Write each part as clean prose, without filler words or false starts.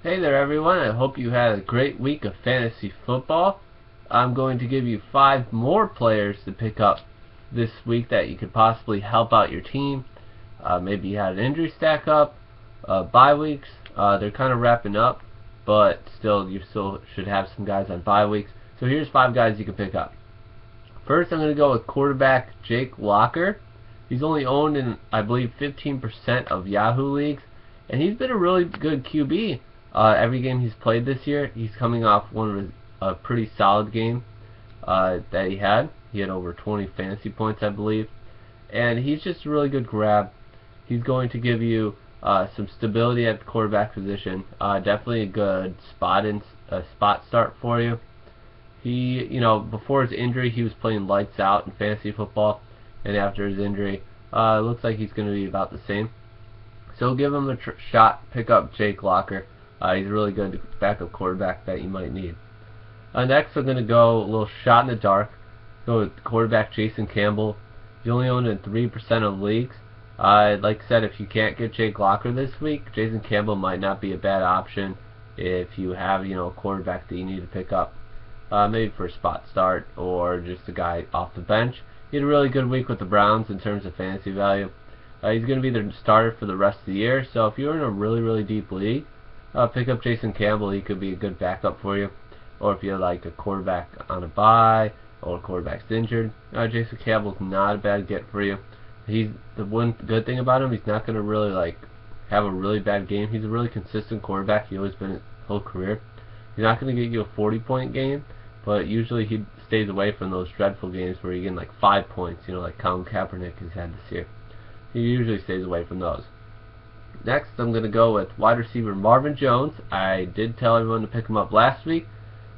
Hey there everyone, I hope you had a great week of fantasy football. I'm going to give you 5 more players to pick up this week that you could possibly help out your team. Maybe you had an injury stack up, bye weeks, they're kind of wrapping up, but you still should have some guys on bye weeks. So here's 5 guys you can pick up. First I'm going to go with quarterback Jake Locker. He's only owned in, I believe, 15% of Yahoo leagues, and he's been a really good QB. Every game he's played this year, he's coming off a pretty solid game that he had. He had over 20 fantasy points, I believe, and he's just a really good grab. He's going to give you some stability at the quarterback position. Definitely a good spot start for you. Before his injury, he was playing lights out in fantasy football, and after his injury, it looks like he's going to be about the same. So give him a shot. Pick up Jake Locker. He's a really good backup quarterback that you might need. Next, I'm going to go a little shot in the dark. Go with quarterback Jason Campbell. He's only owned in 3% of leagues. Like I said, if you can't get Jake Locker this week, Jason Campbell might not be a bad option if you have a quarterback that you need to pick up. Maybe for a spot start or just a guy off the bench. He had a really good week with the Browns in terms of fantasy value. He's going to be the starter for the rest of the year, so if you're in a really deep league, pick up Jason Campbell. He could be a good backup for you. Or if you're like a quarterback on a bye or a quarterback's injured, Jason Campbell's not a bad get for you. The one good thing about him, he's not going to really have a really bad game. He's a really consistent quarterback. He's always been his whole career. He's not going to get you a 40-point game, but usually he stays away from those dreadful games where you get like 5 points, like Colin Kaepernick has had this year. He usually stays away from those. Next, I'm going to go with wide receiver Marvin Jones. I did tell everyone to pick him up last week.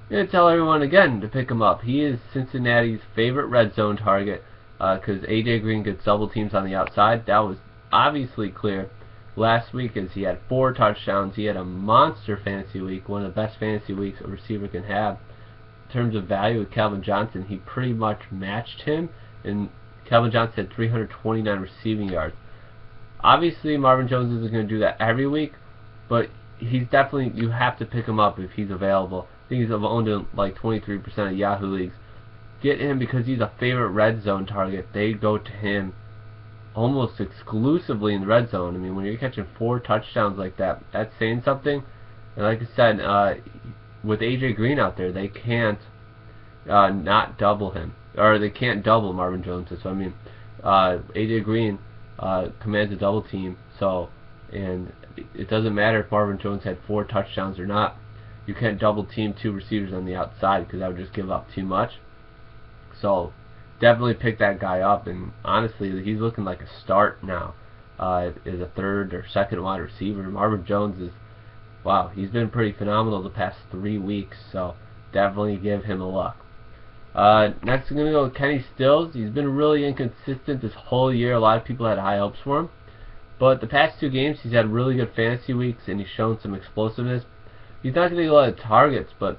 I'm going to tell everyone again to pick him up. He is Cincinnati's favorite red zone target because A.J. Green gets double teams on the outside. That was obviously clear last week as he had 4 touchdowns. He had a monster fantasy week, one of the best fantasy weeks a receiver can have. In terms of value with Calvin Johnson, he pretty much matched him, and Calvin Johnson had 329 receiving yards. Obviously, Marvin Jones isn't going to do that every week, but you have to pick him up if he's available. I think he's owned in like 23% of Yahoo leagues. Get him because he's a favorite red zone target. They go to him almost exclusively in the red zone. I mean, when you're catching 4 touchdowns like that, that's saying something. And like I said, with A.J. Green out there, they can't not double him. Or they can't double Marvin Jones. So, I mean, A.J. Green commands a double team, and it doesn't matter if Marvin Jones had 4 touchdowns or not. You can't double team 2 receivers on the outside because that would just give up too much. So definitely pick that guy up, and honestly, he's looking like a start now as a 3rd or 2nd wide receiver. Marvin Jones he's been pretty phenomenal the past 3 weeks, so definitely give him a look. Next I'm going to go with Kenny Stills. He's been really inconsistent this whole year. A lot of people had high hopes for him. But the past 2 games he's had really good fantasy weeks and he's shown some explosiveness. He's not going to get a lot of targets, but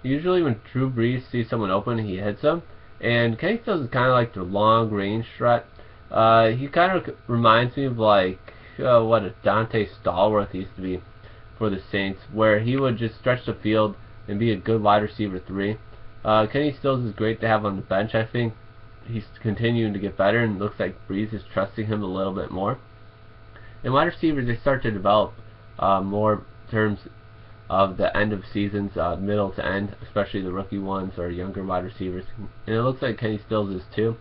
usually when Drew Brees sees someone open, he hits them. And Kenny Stills is kind of like the long range threat. He kind of reminds me of what a Dante Stallworth used to be for the Saints, where he would just stretch the field and be a good wide receiver 3. Kenny Stills is great to have on the bench. I think he's continuing to get better, and it looks like Breeze is trusting him a little bit more. And wide receivers, they start to develop more in terms of the end of seasons, middle to end, especially the rookie ones or younger wide receivers. And it looks like Kenny Stills is too.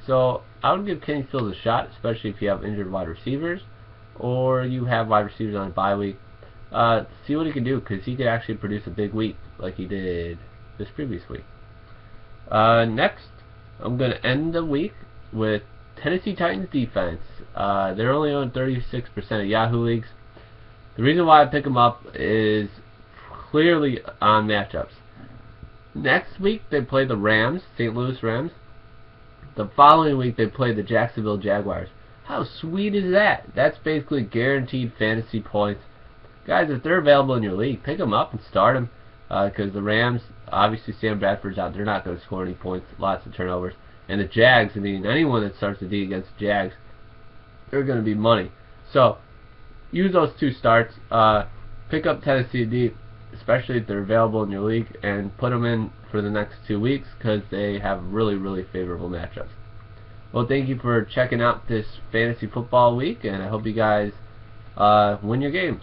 So I would give Kenny Stills a shot, especially if you have injured wide receivers or you have wide receivers on a bye week. See what he can do, because he could actually produce a big week like he did this previous week. Next, I'm going to end the week with Tennessee Titans defense. They're only on 36% of Yahoo leagues. The reason why I pick them up is clearly on matchups. Next week they play the Rams, St. Louis Rams. The following week they play the Jacksonville Jaguars. How sweet is that? That's basically guaranteed fantasy points. Guys, if they're available in your league, pick them up and start them. Because the Rams, obviously Sam Bradford's out, they're not going to score any points, lots of turnovers. And the Jags, I mean, anyone that starts the D against the Jags, they're going to be money. So, use those 2 starts. pick up Tennessee D, especially if they're available in your league, and put them in for the next 2 weeks because they have really favorable matchups. Well, thank you for checking out this fantasy football week, and I hope you guys win your games.